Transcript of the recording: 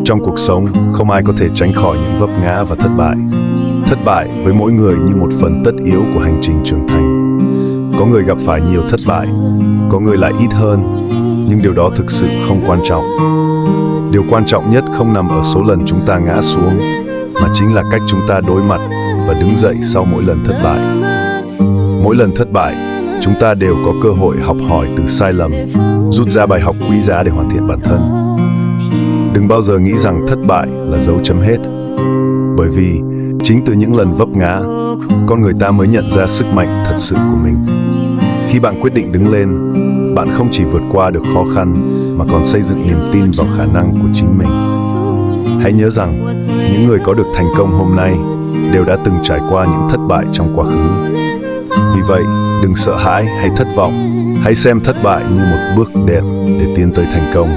Trong cuộc sống, không ai có thể tránh khỏi những vấp ngã và thất bại. Thất bại với mỗi người như một phần tất yếu của hành trình trưởng thành. Có người gặp phải nhiều thất bại, có người lại ít hơn, nhưng điều đó thực sự không quan trọng. Điều quan trọng nhất không nằm ở số lần chúng ta ngã xuống, mà chính là cách chúng ta đối mặt và đứng dậy sau mỗi lần thất bại. Mỗi lần thất bại, chúng ta đều có cơ hội học hỏi từ sai lầm, rút ra bài học quý giá để hoàn thiện bản thân. Đừng bao giờ nghĩ rằng thất bại là dấu chấm hết. Bởi vì chính từ những lần vấp ngã, con người ta mới nhận ra sức mạnh thật sự của mình. Khi bạn quyết định đứng lên, bạn không chỉ vượt qua được khó khăn, mà còn xây dựng niềm tin vào khả năng của chính mình. Hãy nhớ rằng, những người có được thành công hôm nay đều đã từng trải qua những thất bại trong quá khứ. Vì vậy, đừng sợ hãi hay thất vọng. Hãy xem thất bại như một bước đẹp để tiến tới thành công.